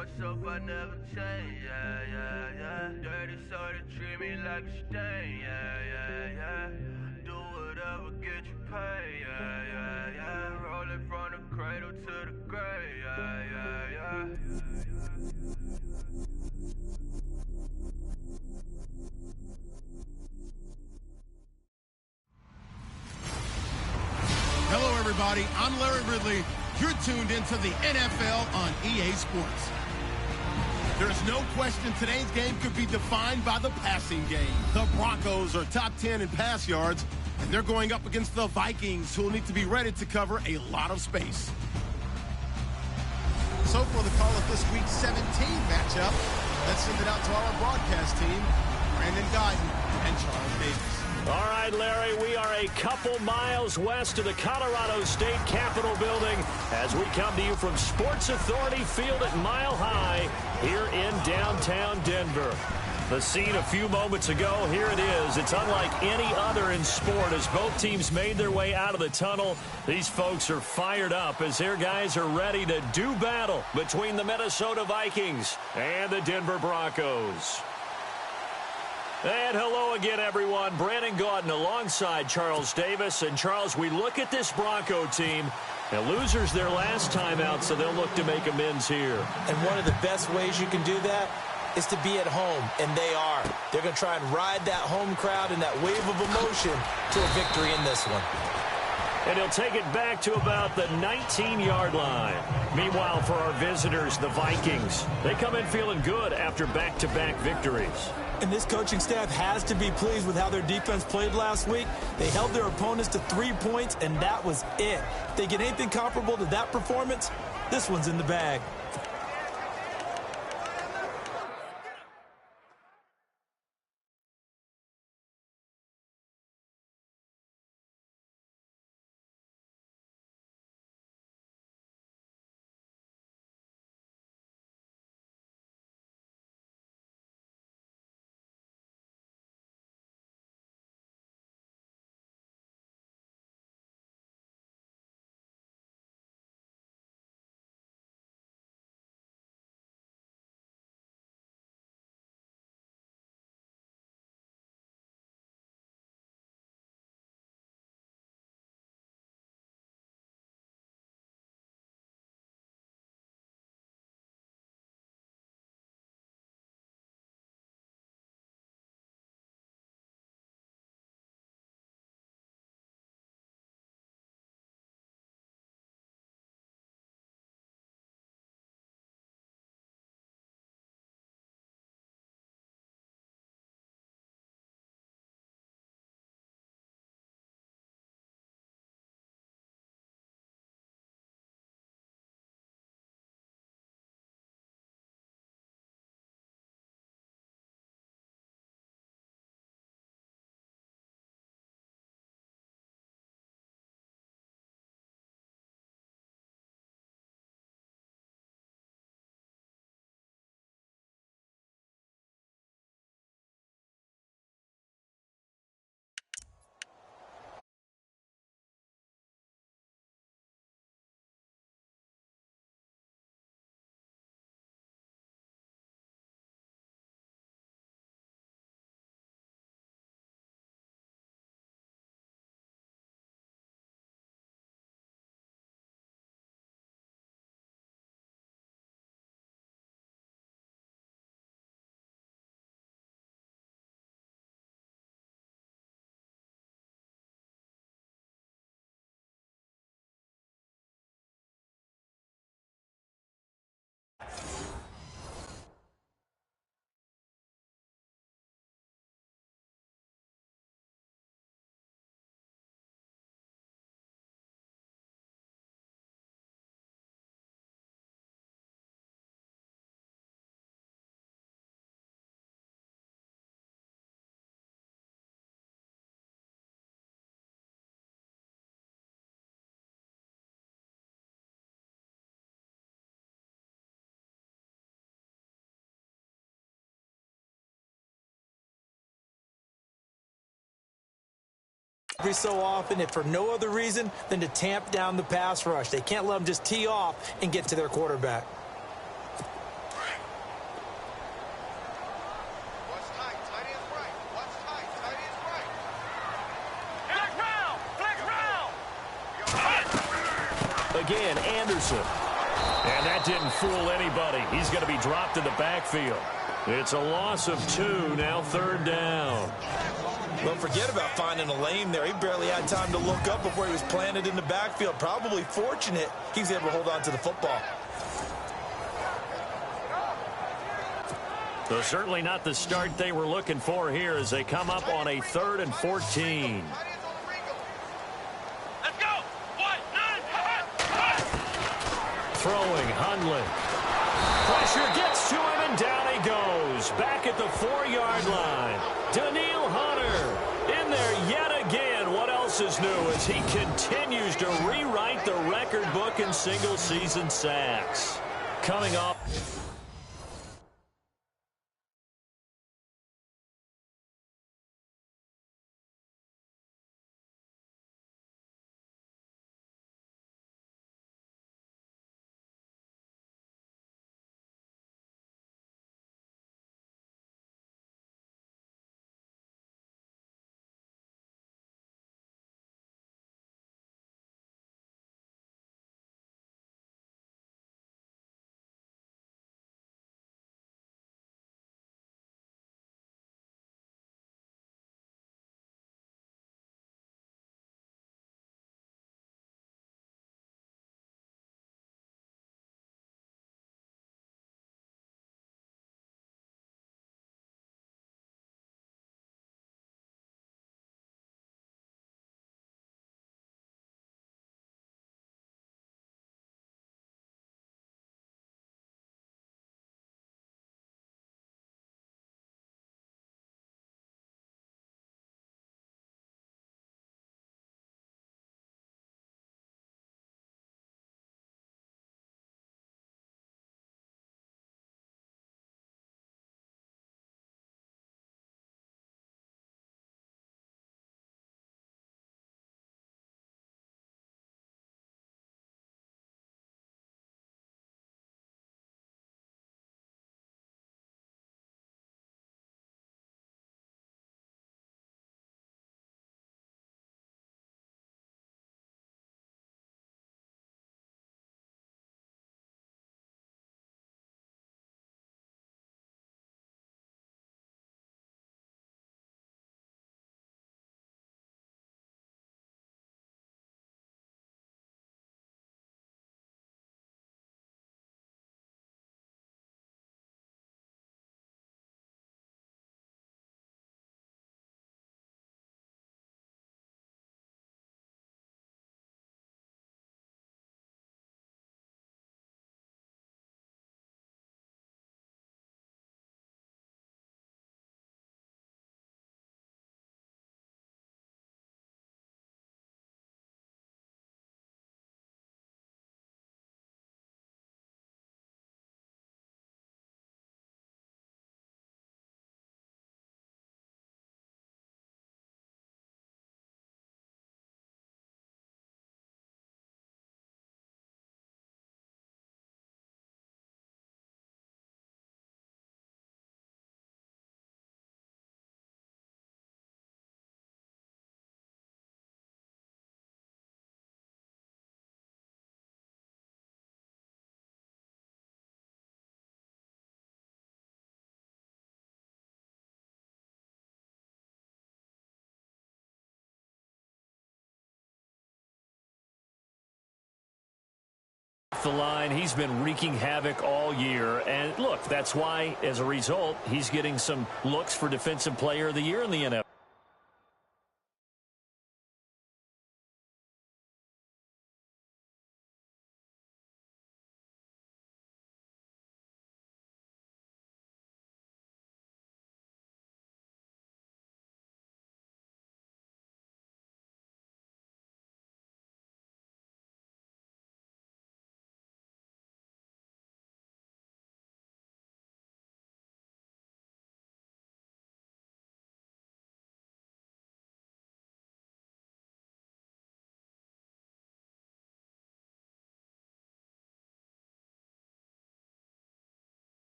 myself, I never change, yeah, yeah, yeah. Dirty soda, treat me like a stain, yeah, yeah, yeah. Do whatever, get you paid, yeah, yeah, yeah. Roll it from the cradle to the grave, yeah, yeah, yeah. Hello, everybody. I'm Larry Ridley. You're tuned into the NFL on EA Sports. There's no question today's game could be defined by the passing game. The Broncos are top 10 in pass yards, and they're going up against the Vikings, who will need to be ready to cover a lot of space. So for the call of this week's 17 matchup, let's send it out to our broadcast team, Brandon Guyton and Charles Davis. All right, Larry, we are a couple miles west of the Colorado State Capitol building as we come to you from Sports Authority Field at Mile High here in downtown Denver. The scene a few moments ago, here it is. It's unlike any other in sport as both teams made their way out of the tunnel. These folks are fired up as their guys are ready to do battle between the Minnesota Vikings and the Denver Broncos. And hello again, everyone. Brandon Gaughton alongside Charles Davis. And, Charles, we look at this Bronco team. Now, losers their last time out, so they'll look to make amends here. And one of the best ways you can do that is to be at home, and they are. They're going to try and ride that home crowd and that wave of emotion to a victory in this one. And he'll take it back to about the 19-yard line. Meanwhile, for our visitors, the Vikings, they come in feeling good after back-to-back victories. And this coaching staff has to be pleased with how their defense played last week. They held their opponents to 3 points, and that was it. If they get anything comparable to that performance, this one's in the bag. Every so often, if for no other reason than to tamp down the pass rush. They can't let them just tee off and get to their quarterback. again, Anderson. And that didn't fool anybody. He's going to be dropped in the backfield. It's a loss of 2, now 3rd down. Well, forget about finding a lane there. He barely had time to look up before he was planted in the backfield. Probably fortunate he was able to hold on to the football. So certainly not the start they were looking for here as they come up on a 3rd and 14. Let's go! Throwing, Hundley. Pressure gets to him, and down he goes. Back at the 4-yard line. Daniil Hunter in there yet again. What else is new as he continues to rewrite the record book in single-season sacks. Coming up. The line, he's been wreaking havoc all year, and look, that's why as a result he's getting some looks for Defensive Player of the Year in the NFL.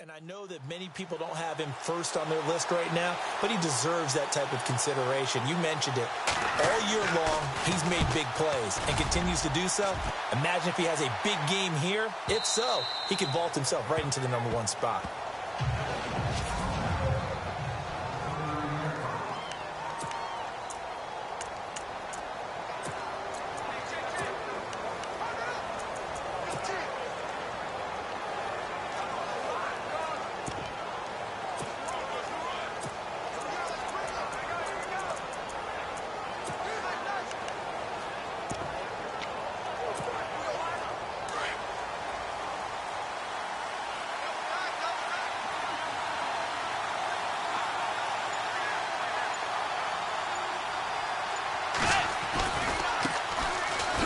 And I know that many people don't have him first on their list right now, but he deserves that type of consideration. You mentioned it. All year long, he's made big plays and continues to do so. Imagine if he has a big game here. If so, he could vault himself right into the #1 spot.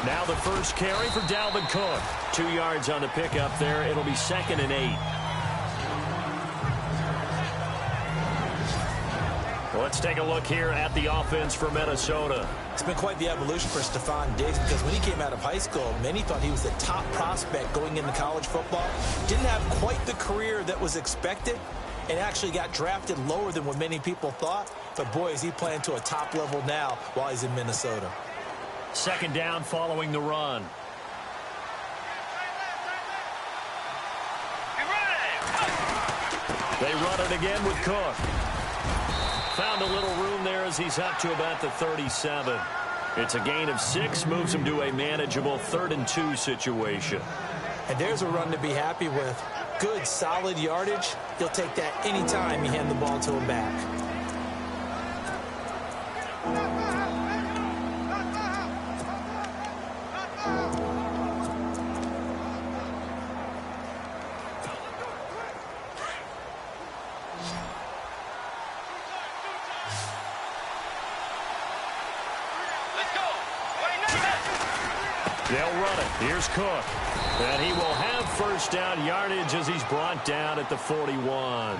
Now the first carry for Dalvin Cook. 2 yards on the pickup there. It'll be 2nd and 8. Let's take a look here at the offense for Minnesota. It's been quite the evolution for Stephon Diggs because when he came out of high school, many thought he was the top prospect going into college football. Didn't have quite the career that was expected and actually got drafted lower than what many people thought. But, boy, is he playing to a top level now while he's in Minnesota. 2nd down following the run. They run it again with Cook. Found a little room there as he's up to about the 37. It's a gain of 6, moves him to a manageable 3rd and 2 situation. And there's a run to be happy with. Good, solid yardage. He'll take that anytime you hand the ball to him back. They'll run it. Here's Cook. And he will have first down yardage as he's brought down at the 41.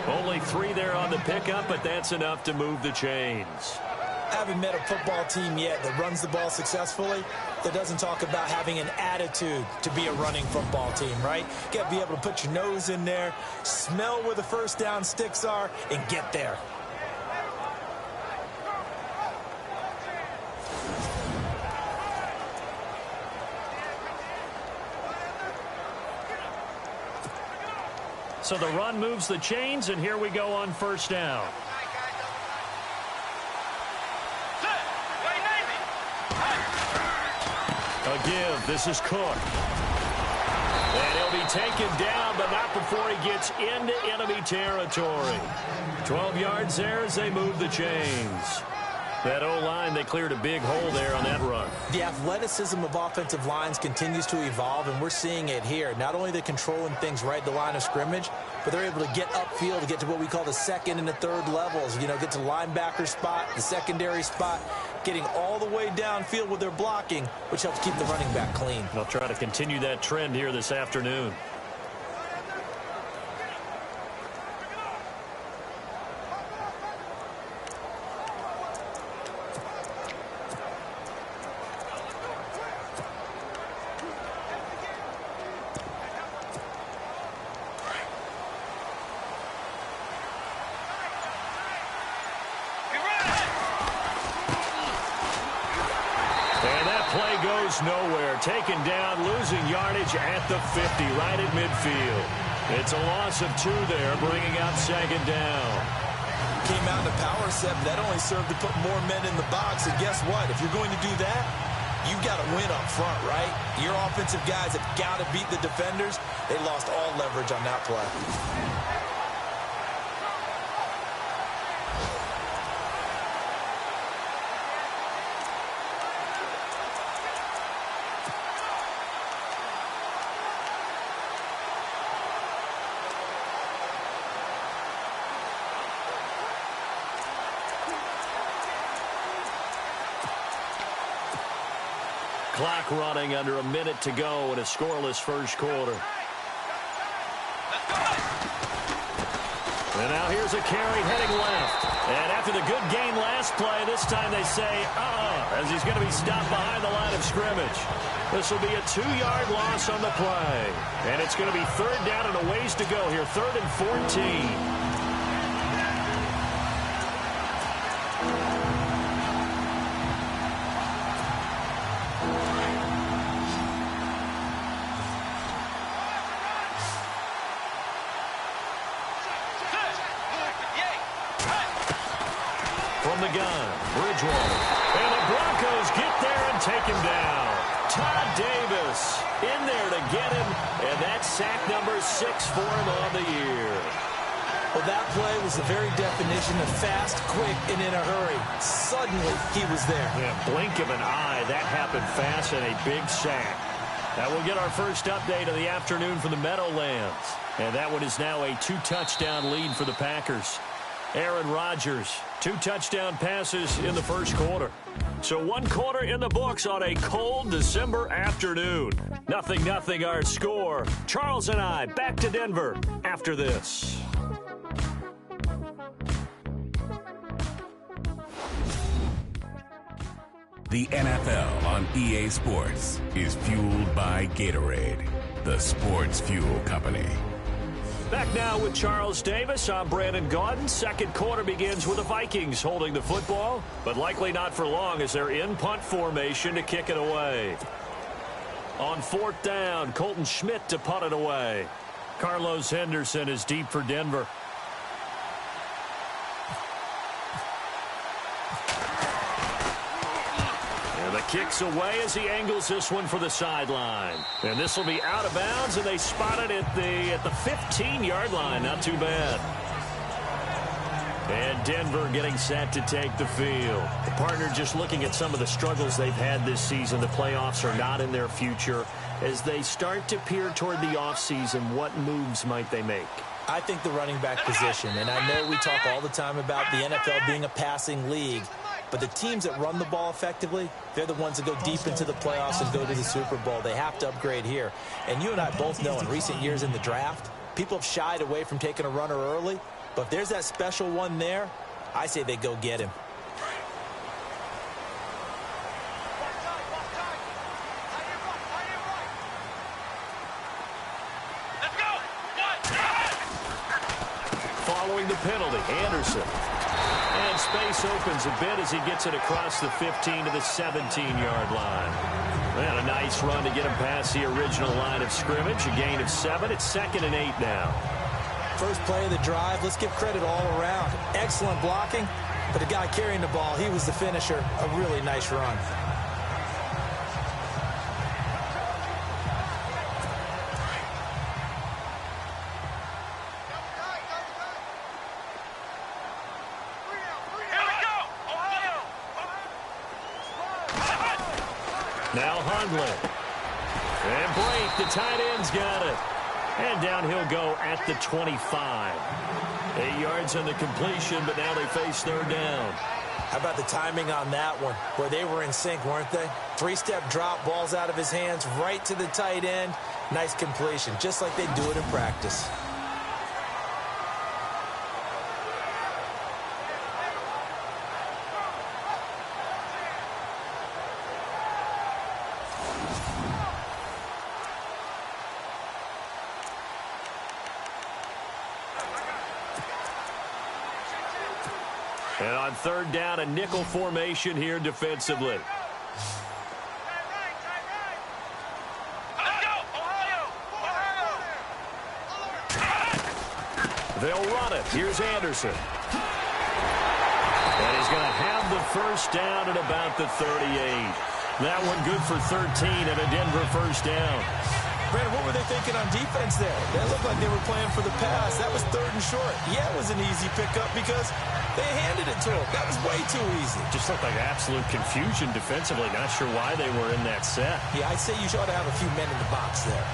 Only 3 there on the pickup, but that's enough to move the chains. I haven't met a football team yet that runs the ball successfully that doesn't talk about having an attitude to be a running football team, right? You got to be able to put your nose in there, smell where the first down sticks are, and get there. So the run moves the chains, and here we go on first down. A give. This is Cook. And he'll be taken down, but not before he gets into enemy territory. 12 yards there as they move the chains. That O-line, they cleared a big hole there on that run. The athleticism of offensive lines continues to evolve, and we're seeing it here. Not only are they controlling things right at the line of scrimmage, but they're able to get upfield to get to what we call the 2nd and the 3rd levels. You know, get to the linebacker spot, the secondary spot, getting all the way downfield with their blocking, which helps keep the running back clean. They'll try to continue that trend here this afternoon. Nowhere, taken down, losing yardage at the 50, right at midfield. It's a loss of 2 there, bringing out 2nd down. Came out in a power set, but that only served to put more men in the box. And guess what? If you're going to do that, you've got to win up front, right? Your offensive guys have got to beat the defenders. They lost all leverage on that play. Clock running, under a minute to go in a scoreless first quarter. And now here's a carry heading left. And after the good gain last play, this time they say, as he's going to be stopped behind the line of scrimmage. This will be a 2-yard loss on the play. And it's going to be third down and a ways to go here, 3rd and 14. From the gun, Bridgewater. And the Broncos get there and take him down. Todd Davis in there to get him, and that's sack number 6 for him on the year. Well, that play was the very definition of fast, quick, and in a hurry. Suddenly, he was there. Yeah, blink of an eye. That happened fast and a big sack. Now we'll get our first update of the afternoon from the Meadowlands. And that one is now a 2-touchdown lead for the Packers. Aaron Rodgers, 2 touchdown passes in the first quarter. So 1 quarter in the books on a cold December afternoon. 0-0 our score. Charles and I back to Denver after this. The NFL on EA Sports is fueled by Gatorade, the sports fuel company. Back now with Charles Davis. I'm Brandon Gaudin. Second quarter begins with the Vikings holding the football, but likely not for long as they're in punt formation to kick it away. On 4th down, Colton Schmidt to punt it away. Carlos Henderson is deep for Denver. The kick's away as he angles this one for the sideline. And this will be out of bounds, and they spot it at the 15-yard line. Not too bad. And Denver getting set to take the field. The partner just looking at some of the struggles they've had this season. The playoffs are not in their future. As they start to peer toward the offseason, what moves might they make? I think the running back position, and I know we talk all the time about the NFL being a passing league, but the teams that run the ball effectively, they're the ones that go deep into the playoffs and go to the Super Bowl. They have to upgrade here. And you and I both know in recent years in the draft, people have shied away from taking a runner early. But if there's that special one there, I say they go get him. Following the penalty, Anderson. And space opens a bit as he gets it across the 15 to the 17-yard line. And a nice run to get him past the original line of scrimmage. A gain of 7. It's 2nd and 8 now. First play of the drive, let's give credit all around. Excellent blocking, but the guy carrying the ball, he was the finisher. A really nice run. Now Hundley. And Blake, the tight end's got it. And down he'll go at the 25. 8 yards on the completion, but now they face 3rd down. How about the timing on that one, where they were in sync, weren't they? 3-step drop, balls out of his hands, right to the tight end. Nice completion, just like they do it in practice. And on 3rd down, a nickel formation here defensively. They'll run it. Here's Anderson. And he's going to have the first down at about the 38. That one good for 13 and a Denver first down. Brandon, what were they thinking on defense there? That looked like they were playing for the pass. That was 3rd and short. Yeah, it was an easy pickup because they handed it to him. That was way too easy. Just looked like absolute confusion defensively. Not sure why they were in that set. Yeah, I'd say you ought to have a few men in the box there.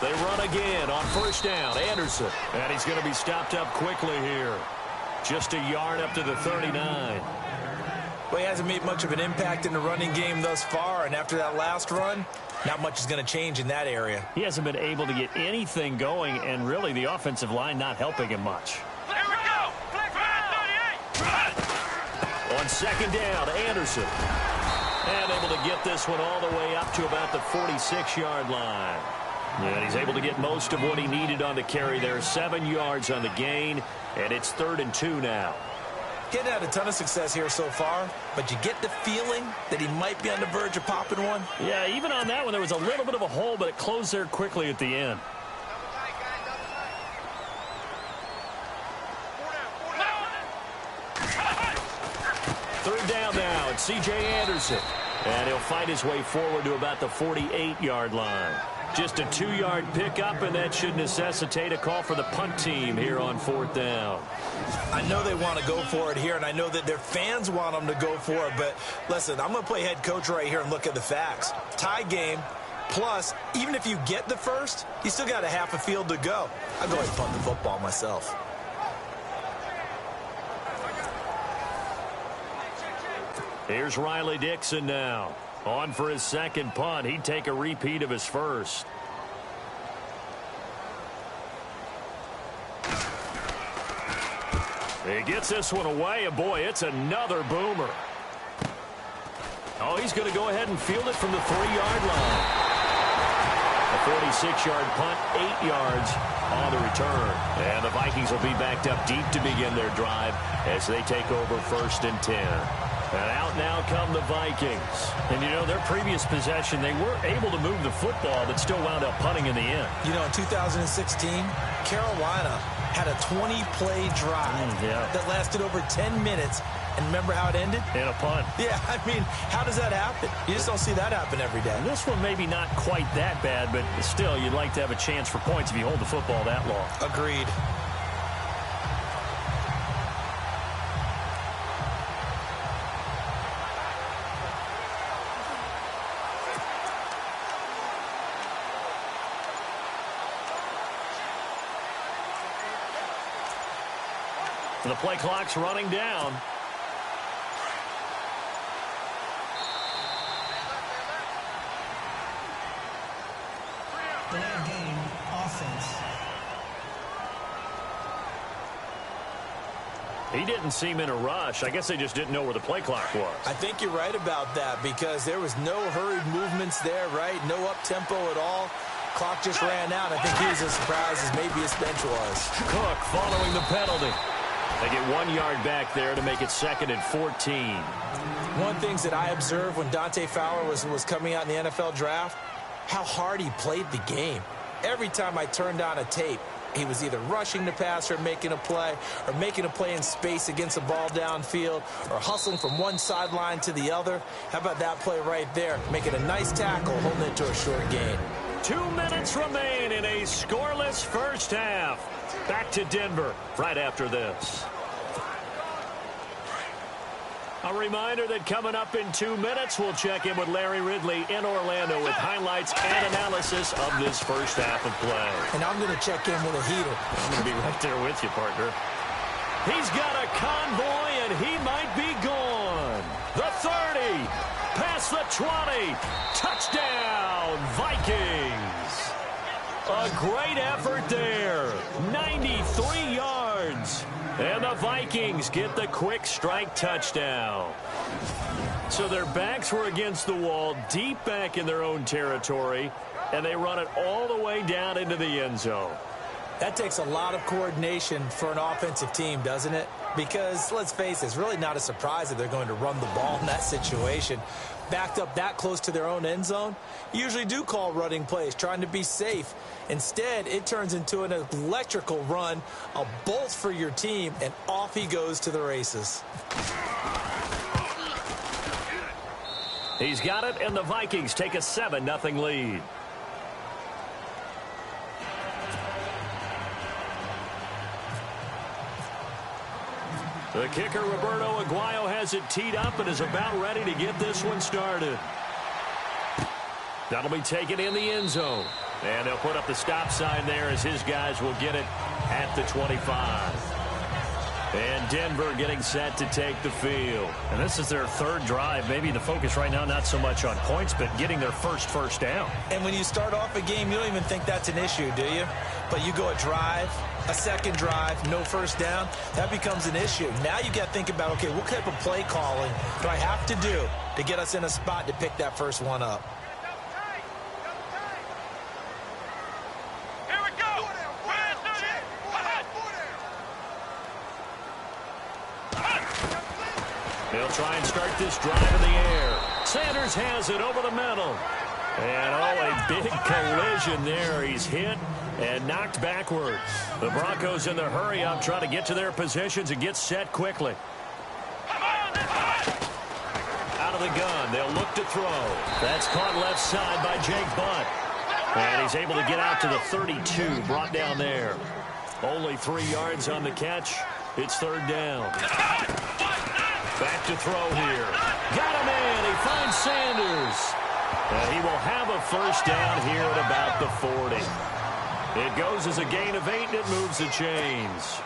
They run again on first down. Anderson. And he's going to be stopped up quickly here. Just a yard up to the 39. Well, he hasn't made much of an impact in the running game thus far, and after that last run, not much is going to change in that area. He hasn't been able to get anything going, and really the offensive line not helping him much. Here we go. On second down, Anderson. And able to get this one all the way up to about the 46-yard line. And he's able to get most of what he needed on the carry there. 7 yards on the gain, and it's 3rd and 2 now. Getting had a ton of success here so far, but you get the feeling that he might be on the verge of popping one. Yeah, even on that one, there was a little bit of a hole, but it closed there quickly at the end. Third down now, it's C.J. Anderson. And he'll fight his way forward to about the 48-yard line. Just a 2-yard pickup, and that should necessitate a call for the punt team here on 4th down. I know they want to go for it here, and I know that their fans want them to go for it, but listen, I'm going to play head coach right here and look at the facts. Tie game, plus, even if you get the first, you still got a half a field to go. I'll go ahead and punt the football myself. Here's Riley Dixon now. On for his second punt. He'd take a repeat of his first. He gets this one away, and boy, it's another boomer. Oh, he's going to go ahead and field it from the 3-yard line. A 46-yard punt, 8 yards on the return. And the Vikings will be backed up deep to begin their drive as they take over 1st and 10. And out now come the Vikings. And, you know, their previous possession, they were able to move the football, but still wound up punting in the end. You know, in 2016, Carolina had a 20-play drive that lasted over 10 minutes. And remember how it ended? In a punt. Yeah, I mean, how does that happen? You just don't see that happen every day. And this one maybe not quite that bad, but still, you'd like to have a chance for points if you hold the football that long. Agreed. The play clock's running down. Delay of game, offense. He didn't seem in a rush. I guess they just didn't know where the play clock was. I think you're right about that because there was no hurried movements there, right? No up-tempo at all. Clock just ran out. I think he was as surprised as maybe his bench was. Cook following the penalty. They get 1 yard back there to make it 2nd and 14. One of the things that I observed when Dante Fowler was coming out in the NFL draft, how hard he played the game. Every time I turned on a tape, he was either rushing the passer, making a play, or making a play in space against a ball downfield, or hustling from one sideline to the other. How about that play right there? Making a nice tackle, holding it to a short gain. 2 minutes remain in a scoreless first half. Back to Denver right after this. A reminder that coming up in 2 minutes, we'll check in with Larry Ridley in Orlando with highlights and analysis of this first half of play. And I'm going to check in with a heater. I'm going to be right there with you, partner. He's got a convoy, and he might be gone. The 30, past the 20, touchdown, Vikings. A great effort there, 93 yards. And the Vikings get the quick strike touchdown. So their backs were against the wall, deep back in their own territory, and they run it all the way down into the end zone. That takes a lot of coordination for an offensive team, doesn't it? Because, let's face it, it's really not a surprise that they're going to run the ball in that situation. Backed up that close to their own end zone, usually do call running plays, trying to be safe. Instead, it turns into an electrical run, a bolt for your team, and off he goes to the races. He's got it, and the Vikings take a 7-0 lead. The kicker, Roberto Aguayo, has it teed up and is about ready to get this one started. That'll be taken in the end zone. And they'll put up the stop sign there as his guys will get it at the 25. And Denver getting set to take the field. And this is their third drive. Maybe the focus right now not so much on points, but getting their first down. And when you start off a game, you don't even think that's an issue, do you? But you go a drive, a second drive, no first down, that becomes an issue. Now you got to think about, okay, what type of play calling do I have to do to get us in a spot to pick that first one up? They'll try and start this drive in the air. Sanders has it over the middle. And, a big collision there. He's hit and knocked backwards. The Broncos in the hurry-up trying to get to their positions and get set quickly. Out of the gun. They'll look to throw. That's caught left side by Jake Butt. And he's able to get out to the 32, brought down there. Only 3 yards on the catch. It's third down. Back to throw here. Got him in. He finds Sanders. He will have a first down here at about the 40. It goes as a gain of 8, and it moves the chains.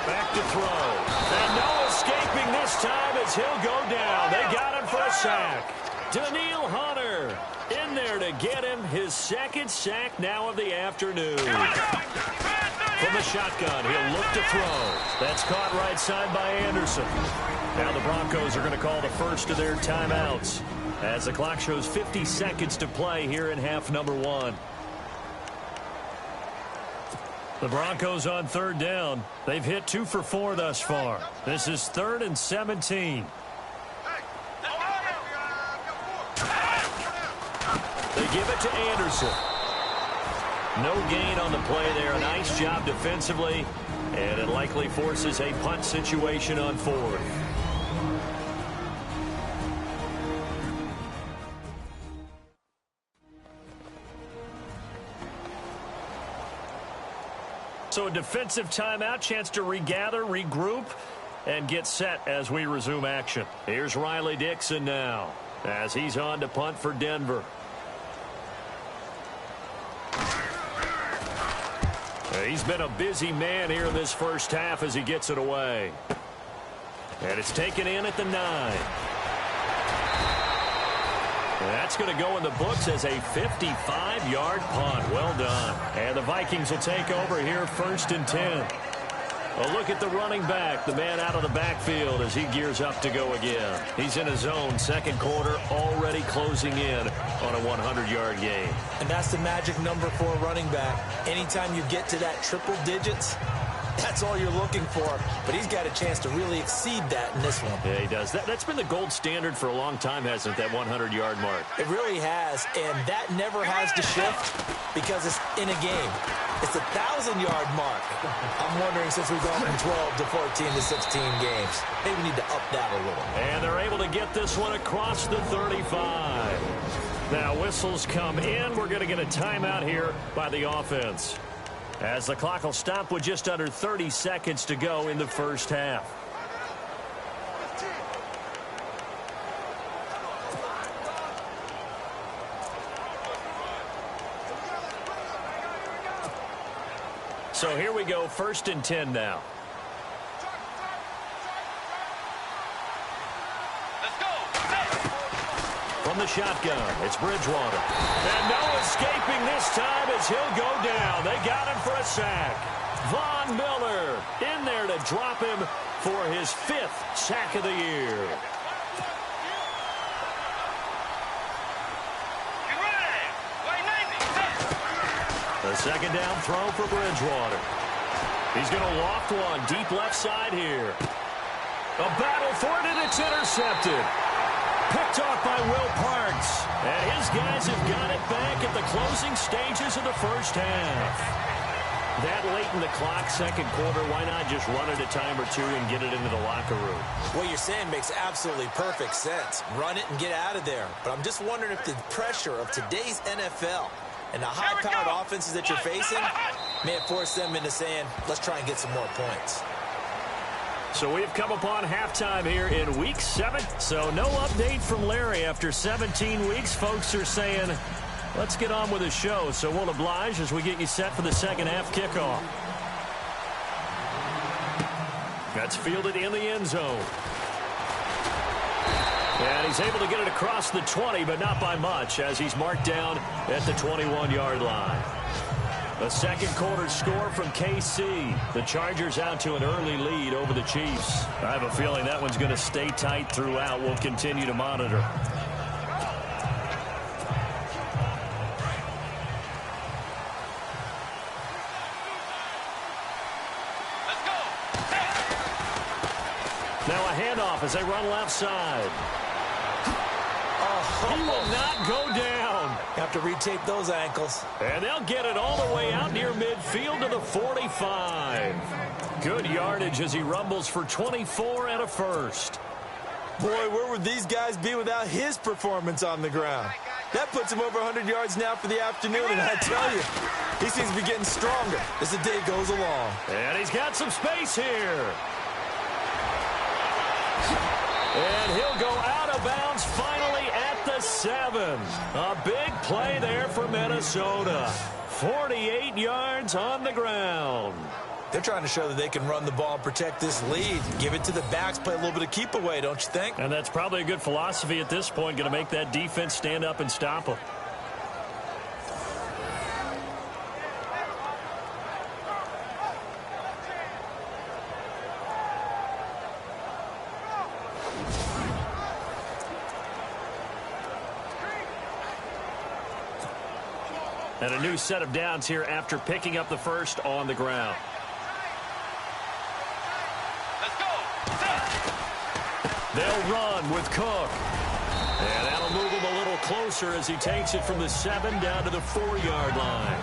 Back to throw. And no escaping this time as he'll go down. They got him for a sack. Daniil Hunter in there to get him his second sack now of the afternoon. From the shotgun, he'll look to throw. That's caught right side by Anderson. Now the Broncos are going to call the first of their timeouts as the clock shows 50 seconds to play here in half number 1. The Broncos on third down. They've hit 2 for 4 thus far. This is 3rd and 17. They give it to Anderson. No gain on the play there. A nice job defensively. And it likely forces a punt situation on 4th. So a defensive timeout, chance to regather, regroup, and get set as we resume action. Here's Riley Dixon now as he's on to punt for Denver. He's been a busy man here in this first half as he gets it away. And it's taken in at the 9. That's going to go in the books as a 55-yard punt. Well done. And the Vikings will take over here 1st and 10. A look at the running back, the man out of the backfield as he gears up to go again. He's in his zone, second quarter, already closing in on a 100-yard gain. And that's the magic number for a running back. Anytime you get to that triple digits, that's all you're looking for. But he's got a chance to really exceed that in this one. Yeah, he does. That's been the gold standard for a long time, hasn't it, that 100-yard mark? It really has, and that never has to shift because it's in a game. It's a 1,000-yard mark. I'm wondering, since we've gone from 12 to 14 to 16 games, maybe we need to up that a little. And they're able to get this one across the 35. Now whistles come in. We're going to get a timeout here by the offense, as the clock will stop with just under 30 seconds to go in the first half. So here we go, 1st and 10 now. From the shotgun, it's Bridgewater. And no escaping this time as he'll go down. They got him for a sack. Von Miller in there to drop him for his 5th sack of the year. The second down throw for Bridgewater. He's going to loft one deep left side here. A battle for it, and it's intercepted. Picked off by Will Parks. And his guys have got it back at the closing stages of the first half. That late in the clock, second quarter, why not just run it a time or two and get it into the locker room? What you're saying makes absolutely perfect sense. Run it and get out of there. But I'm just wondering if the pressure of today's NFL and the high-powered offenses that you're facing may have forced them into saying, let's try and get some more points. So we've come upon halftime here in Week 7. So no update from Larry after 17 weeks. Folks are saying, let's get on with the show. So we'll oblige as we get you set for the second half kickoff. That's fielded in the end zone. And he's able to get it across the 20, but not by much, as he's marked down at the 21-yard line. A second quarter score from KC. The Chargers out to an early lead over the Chiefs. I have a feeling that one's going to stay tight throughout. We'll continue to monitor. Now a handoff as they run left side. He will not go down. Have to retape those ankles. And they'll get it all the way out near midfield to the 45. Good yardage as he rumbles for 24 and a first. Boy, where would these guys be without his performance on the ground? That puts him over 100 yards now for the afternoon, and I tell you, he seems to be getting stronger as the day goes along. And he's got some space here. And he'll go out of bounds finally at the 7. A big play there for Minnesota. 48 yards on the ground. They're trying to show that they can run the ball and protect this lead. Give it to the backs, play a little bit of keep away, don't you think? And that's probably a good philosophy at this point, going to make that defense stand up and stop them. And a new set of downs here after picking up the first on the ground. Let's go. They'll run with Cook. And that'll move him a little closer as he takes it from the 7 down to the 4-yard line.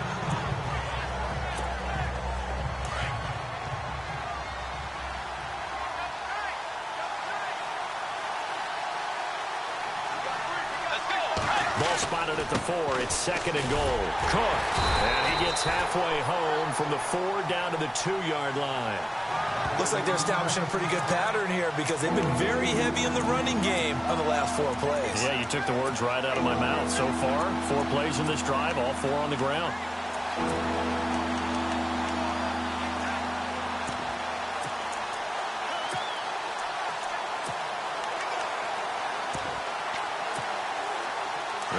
Ball spotted at the 4. It's second and goal. Cook. And he gets halfway home from the 4 down to the 2-yard line. Looks like they're establishing a pretty good pattern here because they've been very heavy in the running game on the last 4 plays. Yeah, you took the words right out of my mouth. So far, 4 plays in this drive, all 4 on the ground.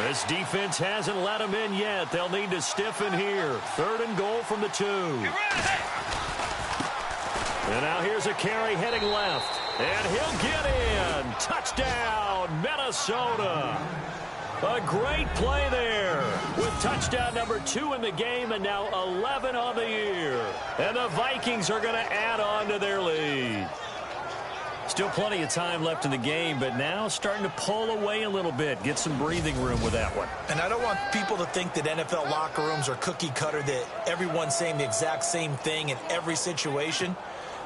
This defense hasn't let them in yet. They'll need to stiffen here. 3rd and goal from the 2. And now here's a carry heading left. And he'll get in. Touchdown, Minnesota. A great play there with touchdown number 2 in the game and now 11 on the year. And the Vikings are going to add on to their lead. Still plenty of time left in the game, but now starting to pull away a little bit. Get some breathing room with that one. And I don't want people to think that NFL locker rooms are cookie cutter, that everyone's saying the exact same thing in every situation.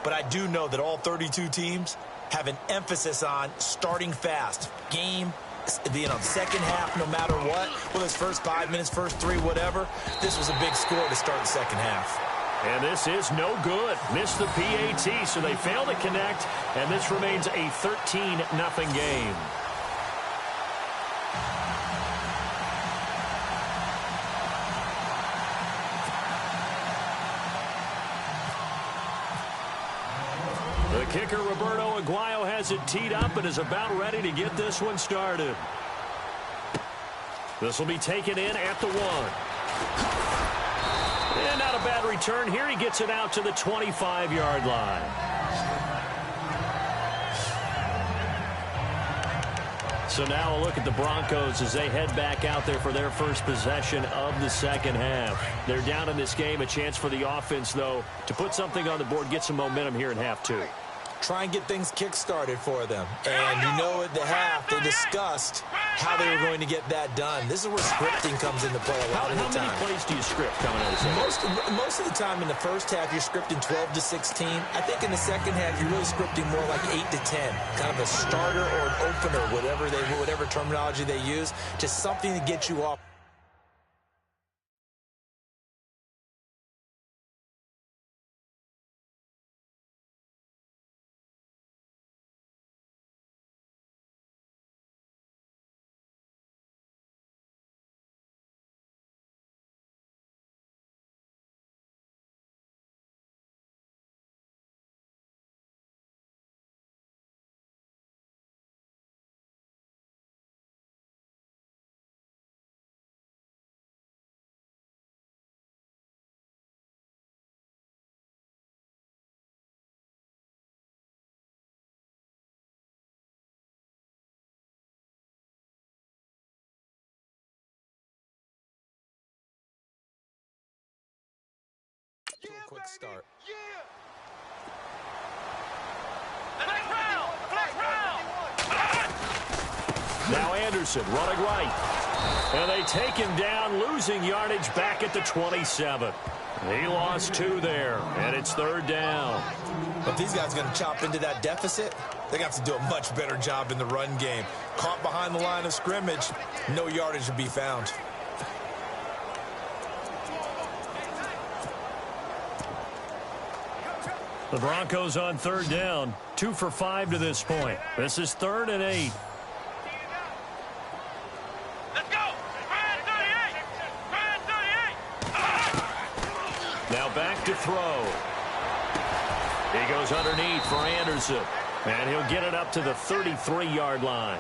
But I do know that all 32 teams have an emphasis on starting fast. Game, second half, no matter what. Whether it's first 5 minutes, first 3, whatever. This was a big score to start the second half. And this is no good. Missed the PAT, so they fail to connect, and this remains a 13-0 game. The kicker, Roberto Aguayo, has it teed up and is about ready to get this one started. This will be taken in at the 1. And not a bad return here. He gets it out to the 25-yard line. So now a look at the Broncos as they head back out there for their first possession of the second half. They're down in this game. A chance for the offense, though, to put something on the board, get some momentum here in half 2. Try and get things kick-started for them. And you know at the half, they discussed how they were going to get that done. This is where scripting comes into play a lot of the time. How many plays do you script coming out of this? Most of the time in the first half, you're scripting 12 to 16. I think in the second half, you're really scripting more like 8 to 10. Kind of a starter or an opener, whatever terminology they use. Just something to get you off. quick start. Now Anderson running right. And they take him down, losing yardage back at the 27. He lost 2 there, and it's 3rd down. If these guys are going to chop into that deficit, they're going to have to do a much better job in the run game. Caught behind the line of scrimmage, no yardage to be found. The Broncos on 3rd down, 2 for 5 to this point. This is 3rd and 8. Let's go! Ryan 38! Ryan 38! Now back to throw. He goes underneath for Anderson. And he'll get it up to the 33-yard line.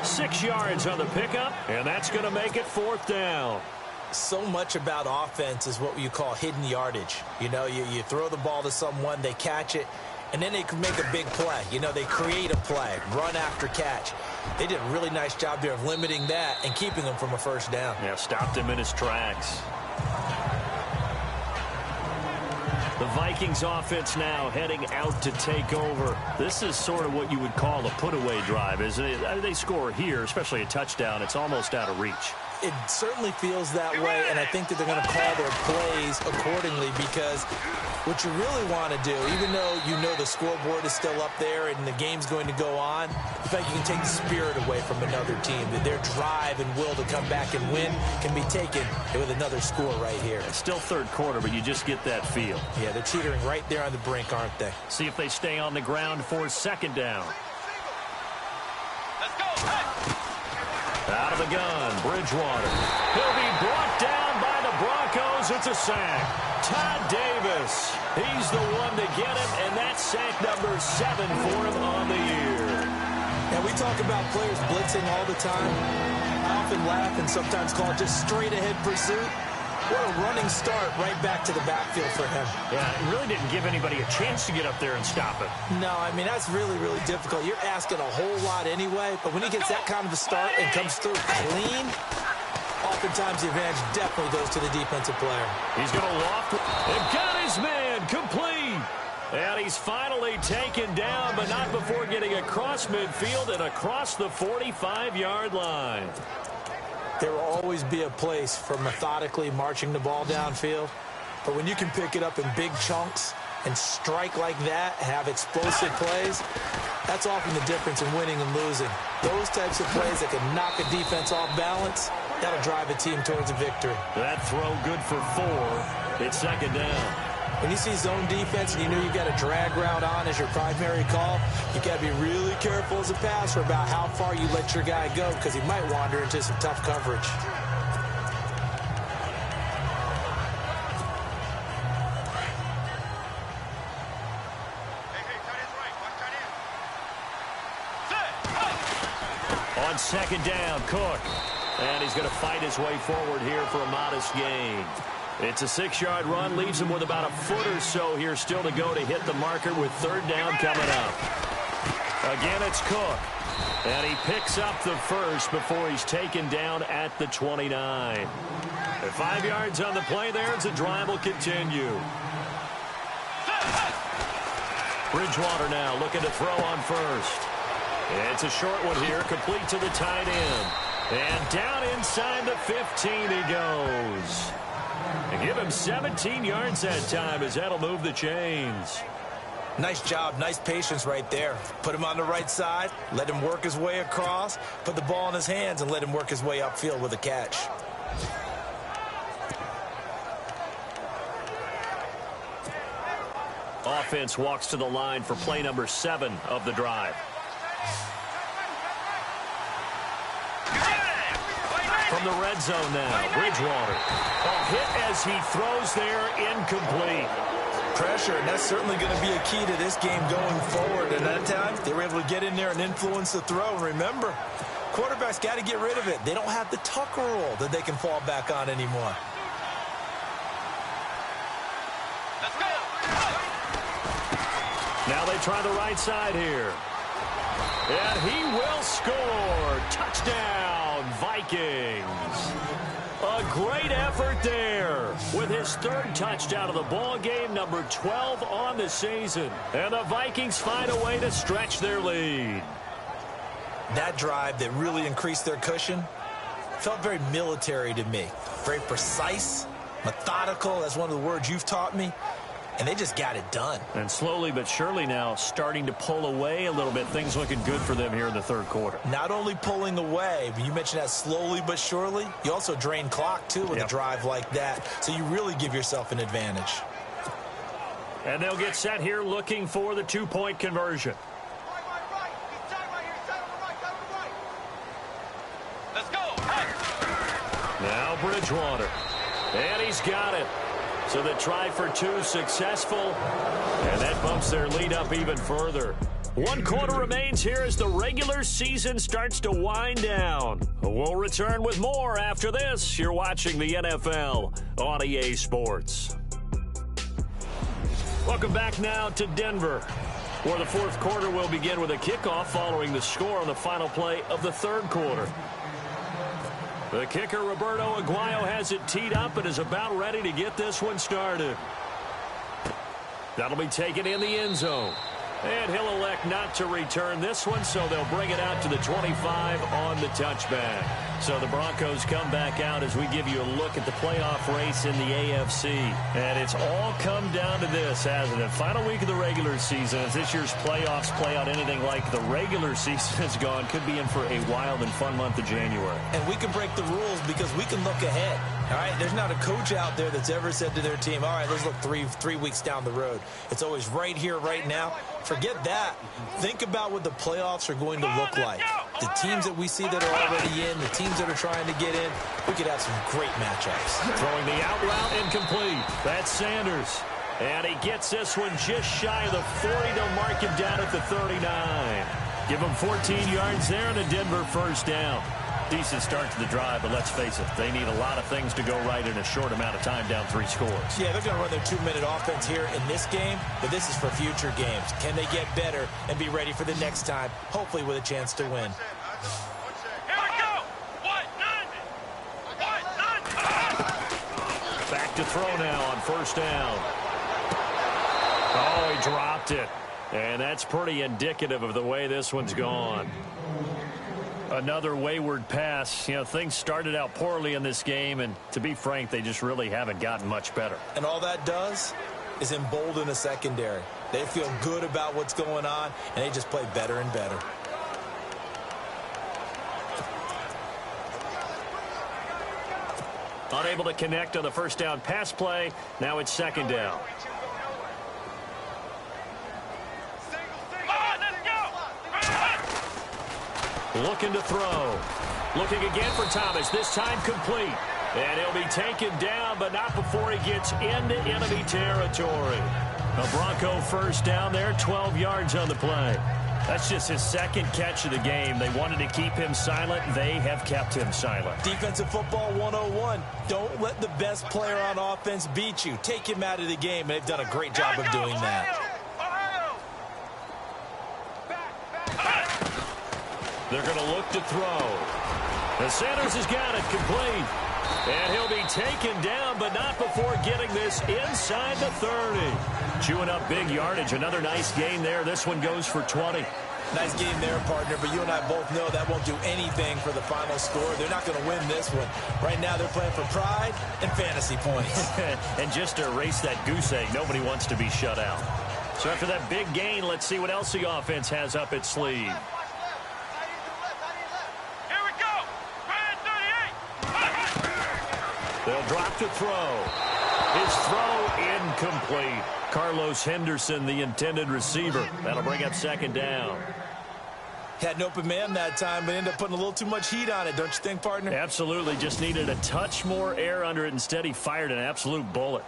6 yards on the pickup, and that's going to make it 4th down. So much about offense is what you call hidden yardage. You know, you throw the ball to someone, they catch it, and then they can make a big play. You know, they create a play, run after catch. They did a really nice job there of limiting that and keeping him from a 1st down. Yeah, stopped him in his tracks. The Vikings offense now heading out to take over. This is sort of what you would call a put-away drive, isn't it? They score here, especially a touchdown. It's almost out of reach. It certainly feels that way, and I think that they're going to call their plays accordingly, because what you really want to do, even though you know the scoreboard is still up there and the game's going to go on, the fact you can take the spirit away from another team, that their drive and will to come back and win can be taken with another score right here. It's still 3rd quarter, but you just get that feel. Yeah, they're teetering right there on the brink, aren't they? See if they stay on the ground for 2nd down. Let's go! Hey! Out of the gun, Bridgewater. He'll be brought down by the Broncos. It's a sack. Todd Davis. He's the one to get him, and that's sack number 7 for him on the year. Now, we talk about players blitzing all the time. I often laugh and sometimes call it just straight-ahead pursuit. What a running start right back to the backfield for him. Yeah, it really didn't give anybody a chance to get up there and stop it. No, I mean, that's really, really difficult. You're asking a whole lot anyway, but when he gets that kind of a start and comes through clean, oftentimes the advantage definitely goes to the defensive player. He's going to loft it. They've got his man complete. And he's finally taken down, but not before getting across midfield and across the 45-yard line. There will always be a place for methodically marching the ball downfield. But when you can pick it up in big chunks and strike like that, have explosive plays, that's often the difference in winning and losing. Those types of plays that can knock a defense off balance, that'll drive a team towards a victory. That throw good for 4. It's 2nd down. When you see zone defense and you know you've got a drag route on as your primary call, you got to be really careful as a passer about how far you let your guy go, because he might wander into some tough coverage. On 2nd down, Cook. And he's going to fight his way forward here for a modest gain. It's a 6-yard run, leaves him with about a foot or so here still to go to hit the marker with 3rd down coming up. Again, it's Cook. And he picks up the 1st before he's taken down at the 29. At 5 yards on the play there, the drive will continue. Bridgewater now looking to throw on 1st. It's a short one here, complete to the tight end. And down inside the 15 he goes. And give him 17 yards that time, as that'll move the chains. Nice job, nice patience right there. Put him on the right side, let him work his way across, put the ball in his hands, and let him work his way upfield with a catch. Offense walks to the line for play number 7 of the drive. From the red zone now, Bridgewater. A hit as he throws there, incomplete. Pressure, and that's certainly going to be a key to this game going forward. And that time, they were able to get in there and influence the throw. And remember, quarterbacks got to get rid of it. They don't have the Tucker rule that they can fall back on anymore. Let's go! Now they try the right side here. And he will score. Touchdown, Vikings. A great effort there with his third touchdown of the ball game, number 12 on the season. And the Vikings find a way to stretch their lead. That drive that really increased their cushion felt very military to me. Very precise, methodical. That's one of the words you've taught me. And they just got it done. And slowly but surely now starting to pull away a little bit. Things looking good for them here in the third quarter. Not only pulling away, but you mentioned that slowly but surely. You also drain clock, too, with a drive like that. So you really give yourself an advantage. And they'll get set here looking for the two-point conversion. Let's go. Now Bridgewater. And he's got it. So the try for two successful, and that bumps their lead up even further. One quarter remains here as the regular season starts to wind down. We'll return with more after this. You're watching the NFL on EA Sports. Welcome back now to Denver, where the fourth quarter will begin with a kickoff following the score on the final play of the third quarter. The kicker, Roberto Aguayo, has it teed up and is about ready to get this one started. That'll be taken in the end zone. And he'll elect not to return this one, so they'll bring it out to the 25 on the touchback. So the Broncos come back out as we give you a look at the playoff race in the AFC. And it's all come down to this, hasn't it? Final week of the regular season, as this year's playoffs play out anything like the regular season has gone, could be in for a wild and fun month of January. And we can break the rules because we can look ahead. All right, there's not a coach out there that's ever said to their team, all right, let's look three weeks down the road. It's always right here, right now. Forget that. Think about what the playoffs are going to look like. The teams that we see that are already in, the teams that are trying to get in, we could have some great matchups. Throwing the out route incomplete. That's Sanders. And he gets this one just shy of the 40 to mark him down at the 39. Give him 14 yards there and a Denver first down. Decent start to the drive, but let's face it, they need a lot of things to go right in a short amount of time, down 3 scores. Yeah, they're going to run their 2-minute offense here in this game, but this is for future games. Can they get better and be ready for the next time, hopefully with a chance to win? Here we go. Back to throw now on first down. Oh, he dropped it. And that's pretty indicative of the way this one's gone. Another wayward pass. You know, things started out poorly in this game, and to be frank, they just really haven't gotten much better. And all that does is embolden the secondary. They feel good about what's going on, and they just play better and better. Unable to connect on the first down pass play. Now it's second down. Looking to throw. Looking again for Thomas. This time complete. And he'll be taken down, but not before he gets into enemy territory. A Bronco first down there, 12 yards on the play. That's just his second catch of the game. They wanted to keep him silent. They have kept him silent. Defensive football 101. Don't let the best player on offense beat you. Take him out of the game, and they've done a great job of doing that. They're going to look to throw. And Sanders has got it complete. And he'll be taken down, but not before getting this inside the 30. Chewing up big yardage. Another nice gain there. This one goes for 20. Nice game there, partner, but you and I both know that won't do anything for the final score. They're not going to win this one. Right now, they're playing for pride and fantasy points. And just to erase that goose egg, nobody wants to be shut out. So after that big gain, let's see what else the offense has up its sleeve. They'll drop to throw. His throw incomplete. Carlos Henderson, the intended receiver. That'll bring up second down. Had an open man that time, but ended up putting a little too much heat on it, don't you think, partner? Absolutely. Just needed a touch more air under it. Instead, he fired an absolute bullet.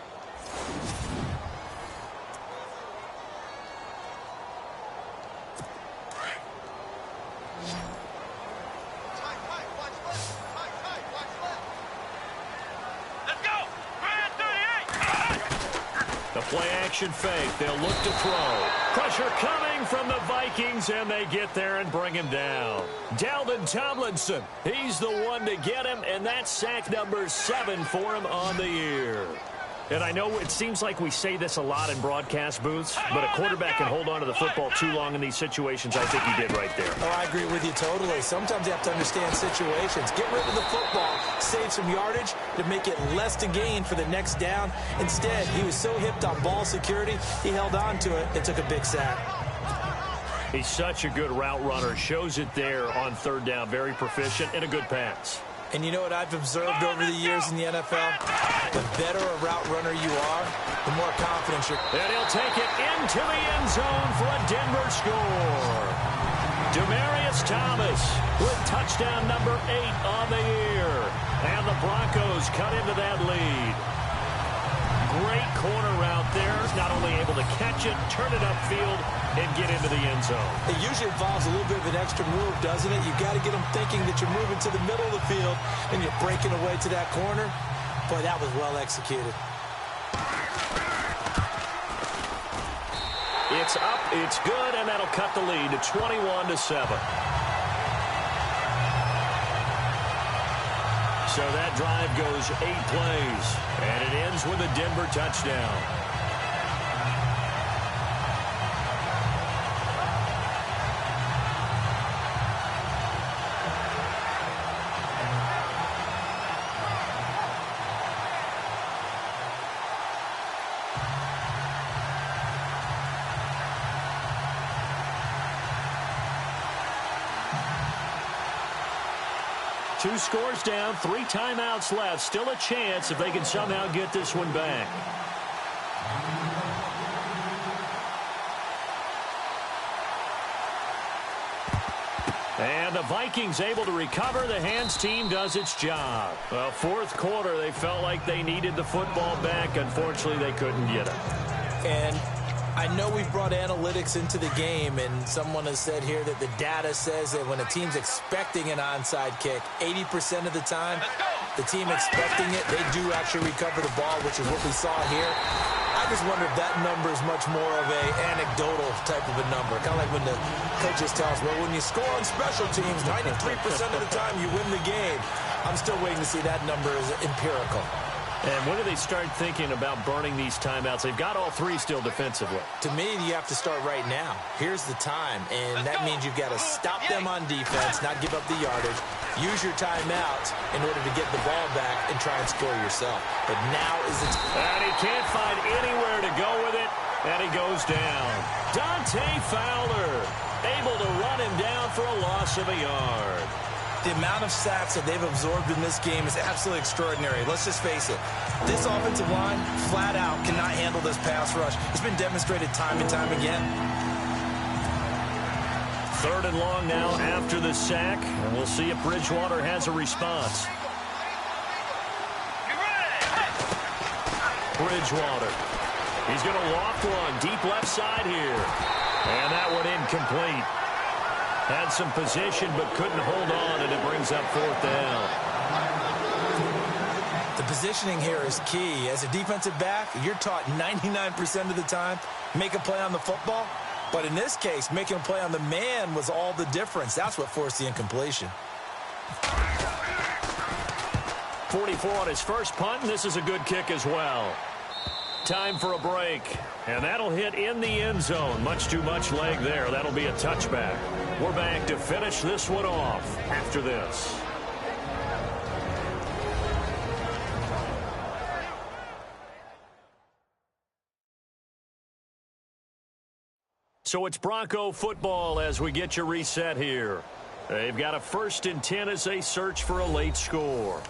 Formation fake. They'll look to throw. Pressure coming from the Vikings, and they get there and bring him down. Dalvin Tomlinson, he's the one to get him, and that's sack number 7 for him on the year. And I know it seems like we say this a lot in broadcast booths, but a quarterback can hold on to the football too long in these situations. I think he did right there. Oh, I agree with you totally. Sometimes you have to understand situations. Get rid of the football, save some yardage to make it less to gain for the next down. Instead, he was so hipped on ball security, he held on to it and took a big sack. He's such a good route runner. Shows it there on third down. Very proficient and a good pass. And you know what I've observed over the years in the NFL? The better a route runner you are, the more confidence you're... And he'll take it into the end zone for a Denver score. Demaryius Thomas with touchdown number 8 on the year. And the Broncos cut into that lead. Great corner route there. Not only able to catch it, turn it upfield, and get into the end zone. It usually involves a little bit of an extra move, doesn't it? You've got to get them thinking that you're moving to the middle of the field and you're breaking away to that corner. Boy, that was well executed. It's up, it's good, and that'll cut the lead to 21-7. So that drive goes 8 plays, and it ends with a Denver touchdown. Two scores down, 3 timeouts left. Still a chance if they can somehow get this one back. And the Vikings able to recover. The hands team does its job. Well, fourth quarter, they felt like they needed the football back. Unfortunately, they couldn't get it. And I know we've brought analytics into the game, and someone has said here that the data says that when a team's expecting an onside kick, 80% of the time, the team expecting it, they do actually recover the ball, which is what we saw here. I just wonder if that number is much more of a anecdotal type of a number. Kind of like when the coaches tell us, well, when you score on special teams, 93% of the time you win the game. I'm still waiting to see that number is empirical. And when do they start thinking about burning these timeouts? They've got all 3 still defensively. To me, you have to start right now. Here's the time, and that means you've got to stop them on defense, not give up the yardage, use your timeouts in order to get the ball back and try and score yourself. But now is the time. And he can't find anywhere to go with it, and he goes down. Dante Fowler able to run him down for a loss of a yard. The amount of sacks that they've absorbed in this game is absolutely extraordinary. Let's just face it. This offensive line, flat out, cannot handle this pass rush. It's been demonstrated time and time again. 3rd and long now after the sack, and we'll see if Bridgewater has a response. Bridgewater. He's going to loft one deep left side here. And that one incomplete. Had some position but couldn't hold on, and it brings up 4th down. The positioning here is key. As a defensive back, you're taught 99% of the time, make a play on the football. But in this case, making a play on the man was all the difference. That's what forced the incompletion. 44 on his first punt, and this is a good kick as well. Time for a break, and that'll hit in the end zone. Much too much leg there. That'll be a touchback. We're back to finish this one off after this. So it's Bronco football as we get you reset here. They've got a 1st and 10 as they search for a late score.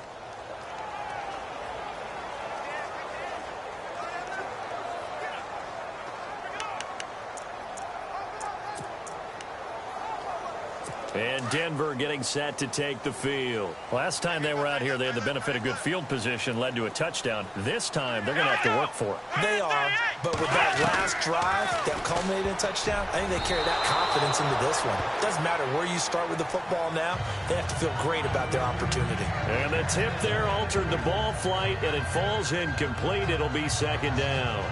And Denver getting set to take the field. Last time they were out here, they had the benefit of good field position, led to a touchdown. This time, they're going to have to work for it. They are, but with that last drive that culminated in a touchdown, I think they carry that confidence into this one. Doesn't matter where you start with the football now, they have to feel great about their opportunity. And the tip there altered the ball flight, and it falls incomplete. It'll be 2nd down.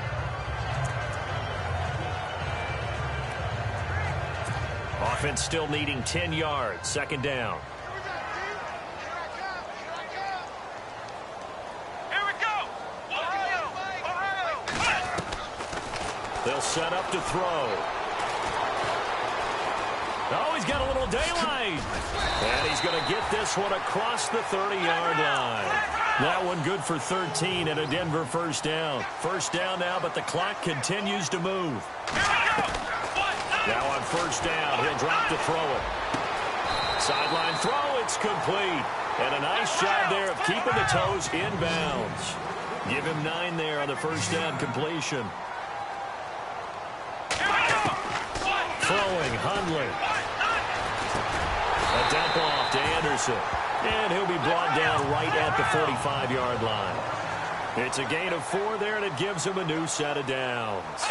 offense still needing 10 yards. Second down. They'll set up to throw. Oh, he's got a little daylight. And he's going to get this one across the 30-yard line. That one good for 13 and a Denver first down. First down now, but the clock continues to move. Now on first down, he'll drop to throw it. Sideline throw, it's complete. And a nice job there of keeping the toes in bounds. Give him 9 there on the first down completion. Throwing, Hundley. A dump off to Anderson. And he'll be brought down right at the 45-yard line. It's a gain of 4 there, and it gives him a new set of downs.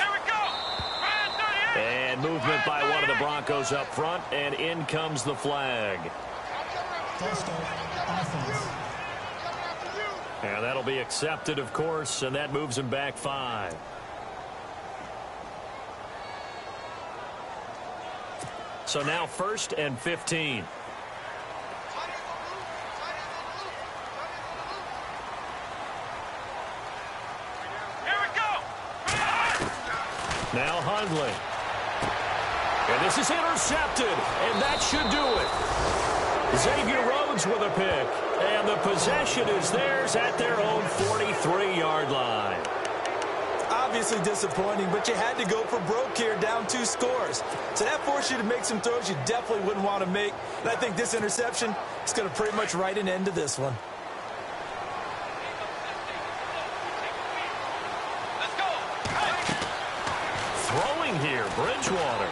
And movement by one of the Broncos up front, and in comes the flag. And that'll be accepted, of course, and that moves him back 5. So now 1st and 15. Now Hundley. And this is intercepted, and that should do it. Xavier Rhodes with a pick, and the possession is theirs at their own 43-yard line. Obviously disappointing, but you had to go for broke here, down 2 scores. So that forced you to make some throws you definitely wouldn't want to make. And I think this interception is going to pretty much write an end to this one. Throwing here, Bridgewater.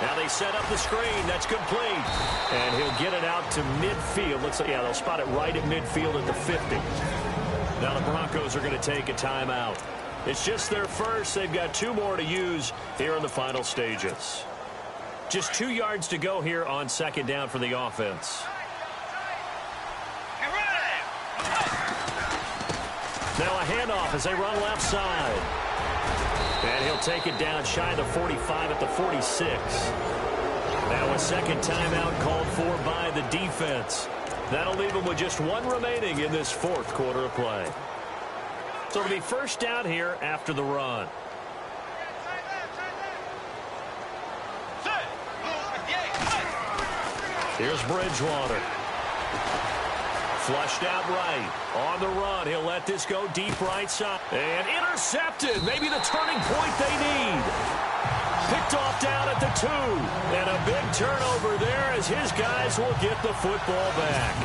Now they set up the screen. That's complete. And he'll get it out to midfield. Looks like, yeah, they'll spot it right at midfield at the 50. Now the Broncos are going to take a timeout. It's just their first. They've got 2 more to use here in the final stages. Just 2 yards to go here on second down for the offense. Now a handoff as they run left side. And he'll take it down shy of the 45 at the 46. Now a second timeout called for by the defense. That'll leave them with just 1 remaining in this 4th quarter of play. So it'll be first down here after the run. Here's Bridgewater. Flushed out right. On the run, he'll let this go deep right side. And intercepted. Maybe the turning point they need. Picked off down at the 2. And a big turnover there as his guys will get the football back.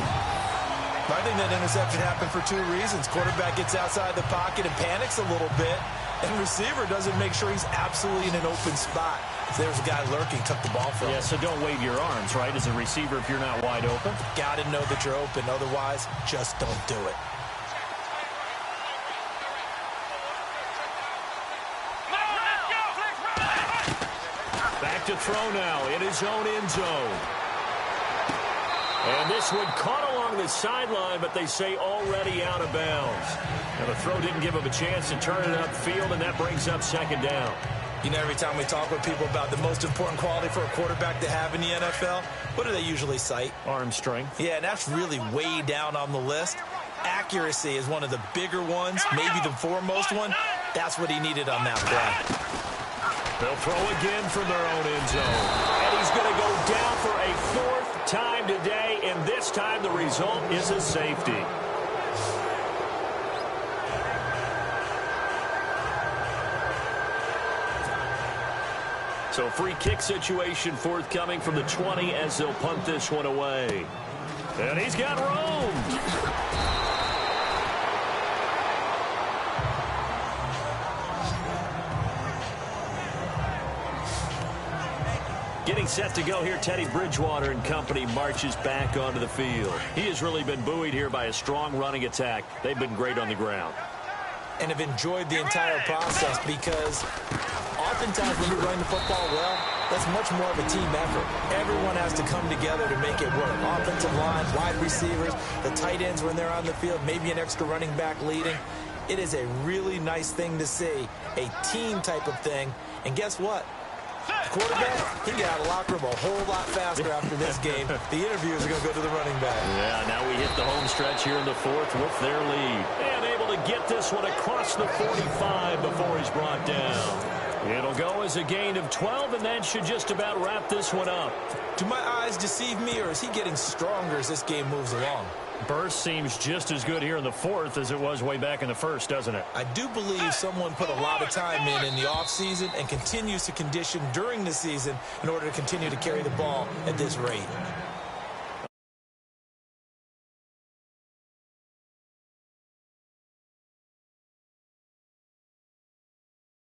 I think that interception happened for 2 reasons. Quarterback gets outside the pocket and panics a little bit. And receiver doesn't make sure he's absolutely in an open spot. So there's a guy lurking, took the ball from him. Yeah, so don't wave your arms, right, as a receiver if you're not wide open. Got to know that you're open. Otherwise, just don't do it. Back to throw now in his own end zone. And this one caught along the sideline, but they say already out of bounds. Now the throw didn't give him a chance to turn it upfield, and that brings up second down. You know, every time we talk with people about the most important quality for a quarterback to have in the NFL, what do they usually cite? Arm strength. Yeah, and that's really way down on the list. Accuracy is one of the bigger ones, maybe the foremost one. That's what he needed on that play. They'll throw again from their own end zone. And he's going to go down for a 4th time today, and this time the result is a safety. So free kick situation forthcoming from the 20 as they'll punt this one away. And he's got roamed. Getting set to go here, Teddy Bridgewater and company marches back onto the field. He has really been buoyed here by a strong running attack. They've been great on the ground. And have enjoyed the entire process because oftentimes when you're running the football well, that's much more of a team effort. Everyone has to come together to make it work. Offensive line, wide receivers, the tight ends when they're on the field, maybe an extra running back leading. It is a really nice thing to see, a team type of thing. And guess what? Quarterback, he got out of the locker room a whole lot faster after this game. The interviews are going to go to the running back. Yeah, now we hit the home stretch here in the fourth with their lead. And able to get this one across the 45 before he's brought down. It'll go as a gain of 12, and that should just about wrap this one up. Do my eyes deceive me, or is he getting stronger as this game moves along? Burst seems just as good here in the fourth as it was way back in the first, doesn't it? I do believe someone put a lot of time in the offseason and continues to condition during the season in order to continue to carry the ball at this rate.